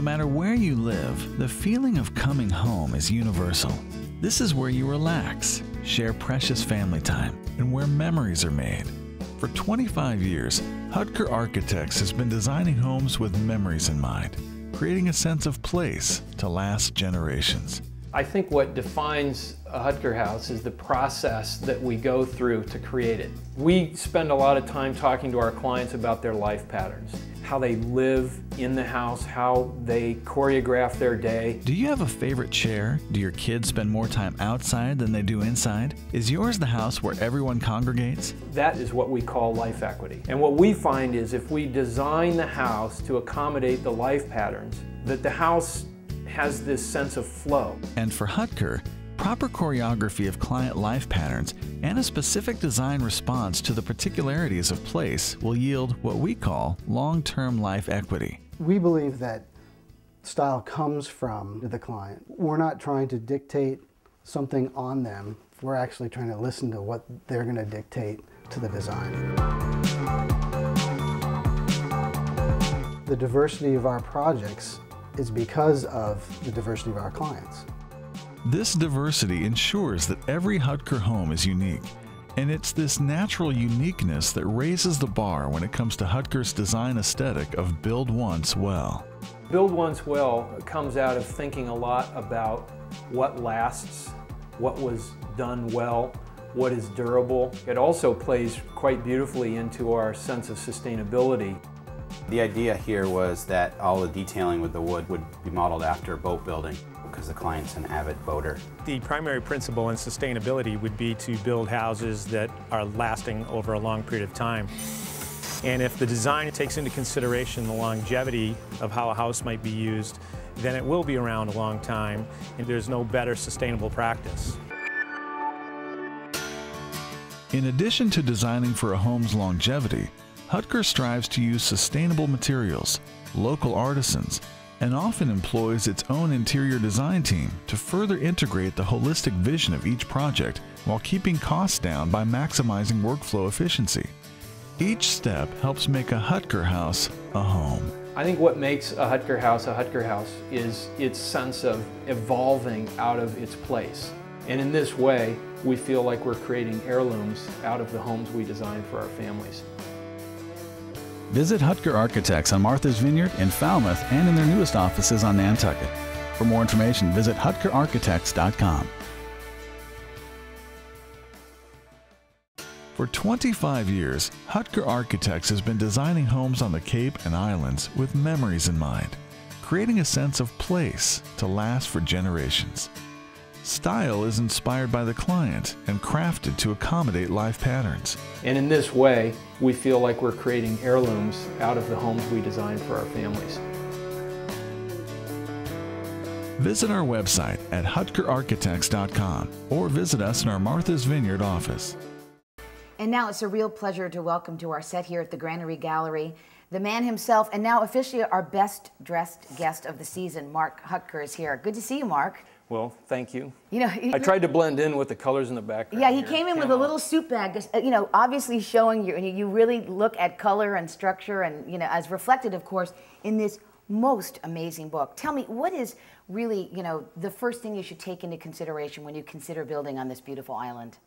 matter where you live, the feeling of coming home is universal. This is where you relax, share precious family time, and where memories are made. For 25 years, Hutker Architects has been designing homes with memories in mind, creating a sense of place to last generations. I think what defines a Hutker house is the process that we go through to create it. We spend a lot of time talking to our clients about their life patterns, how they live in the house, how they choreograph their day. Do you have a favorite chair? Do your kids spend more time outside than they do inside? Is yours the house where everyone congregates? That is what we call life equity. And what we find is if we design the house to accommodate the life patterns, that the house has this sense of flow. And for Hutker, proper choreography of client life patterns and a specific design response to the particularities of place will yield what we call long-term life equity. We believe that style comes from the client. We're not trying to dictate something on them. We're actually trying to listen to what they're going to dictate to the design. The diversity of our projects is because of the diversity of our clients. This diversity ensures that every Hutker home is unique, and it's this natural uniqueness that raises the bar when it comes to Hutker's design aesthetic of build once well. Build once well comes out of thinking a lot about what lasts, what was done well, what is durable. It also plays quite beautifully into our sense of sustainability. The idea here was that all the detailing with the wood would be modeled after boat building because the client's an avid boater. The primary principle in sustainability would be to build houses that are lasting over a long period of time. And if the design takes into consideration the longevity of how a house might be used, then it will be around a long time, and there's no better sustainable practice. In addition to designing for a home's longevity, Hutker strives to use sustainable materials, local artisans, and often employs its own interior design team to further integrate the holistic vision of each project while keeping costs down by maximizing workflow efficiency. Each step helps make a Hutker house a home. I think what makes a Hutker house is its sense of evolving out of its place. And in this way, we feel like we're creating heirlooms out of the homes we design for our families. Visit Hutker Architects on Martha's Vineyard in Falmouth and in their newest offices on Nantucket. For more information, visit hutkerarchitects.com. For 25 years, Hutker Architects has been designing homes on the Cape and Islands with memories in mind, creating a sense of place to last for generations. Style is inspired by the client and crafted to accommodate life patterns. And in this way, we feel like we're creating heirlooms out of the homes we design for our families. Visit our website at hutkerarchitects.com or visit us in our Martha's Vineyard office. And now it's a real pleasure to welcome to our set here at the Granary Gallery the man himself, and now officially our best dressed guest of the season. Mark Hutker is here. Good to see you, Mark. Well, thank you. You know, I tried to blend in with the colors in the background. Yeah, he came in with a little suit bag, you know, obviously showing you, and you really look at color and structure and, you know, as reflected, of course, in this most amazing book. Tell me, what is really, you know, the first thing you should take into consideration when you consider building on this beautiful island?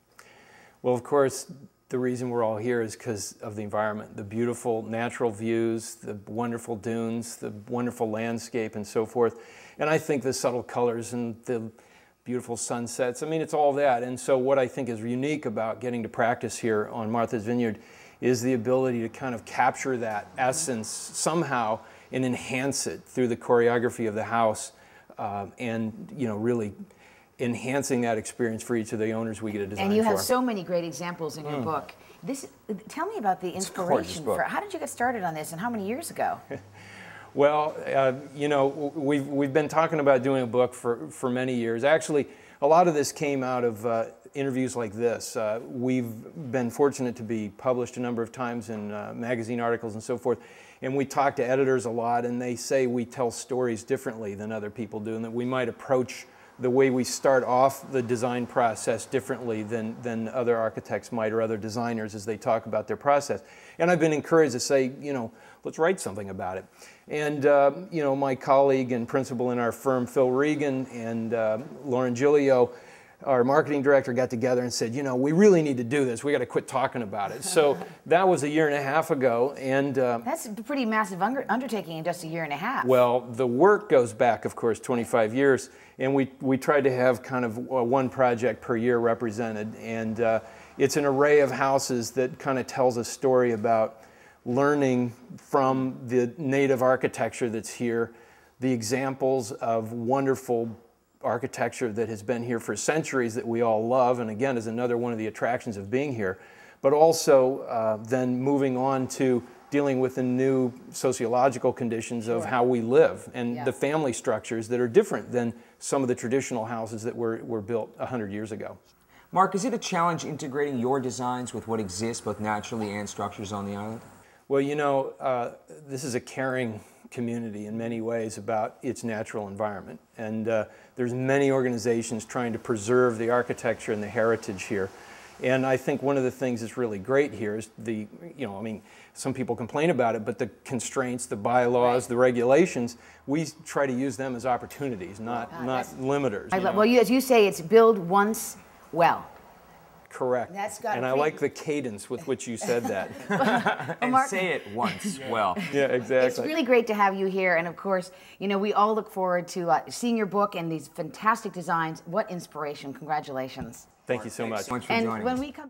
Well, of course, the reason we're all here is because of the environment, the beautiful natural views, the wonderful dunes, the wonderful landscape and so forth. And I think the subtle colors and the beautiful sunsets, I mean, it's all that. And so what I think is unique about getting to practice here on Martha's Vineyard is the ability to kind of capture that essence somehow and enhance it through the choreography of the house and, you know, really enhancing that experience for each of the owners we get to design for. And you have so many great examples in your book. Tell me about the inspiration for, how did you get started on this and how many years ago? Well, you know, we've been talking about doing a book for many years. Actually, a lot of this came out of interviews like this. We've been fortunate to be published a number of times in magazine articles and so forth. And we talk to editors a lot, and they say we tell stories differently than other people do, and that we might approach the way we start off the design process differently than other architects might, or other designers as they talk about their process. And I've been encouraged to say, you know, let's write something about it. And, you know, my colleague and principal in our firm, Phil Regan, and Lauren Giglio, our marketing director, got together and said, you know, we really need to do this. We got to quit talking about it. So that was 1.5 years ago. And that's a pretty massive undertaking in just 1.5 years. Well, the work goes back, of course, 25 years. And we tried to have kind of one project per year represented. And it's an array of houses that kind of tells a story about learning from the native architecture that's here, the examples of wonderful architecture that has been here for centuries that we all love, and again is another one of the attractions of being here, but also then moving on to dealing with the new sociological conditions of how we live and the family structures that are different than some of the traditional houses that were built 100 years ago. Mark, is it a challenge integrating your designs with what exists both naturally and structures on the island? Well, you know, this is a caring community in many ways about its natural environment. And there's many organizations trying to preserve the architecture and the heritage here. And I think one of the things that's really great here is the, you know, I mean, some people complain about it, but the constraints, the bylaws, the regulations, we try to use them as opportunities, not limiters. Well, as you say, it's build once well. Correct. And I like the cadence with which you said that. And say it once well. Yeah, exactly. It's really great to have you here. And of course, you know, we all look forward to seeing your book and these fantastic designs. What inspiration. Congratulations. Thank you so much. Thanks so much for and joining when us. we come back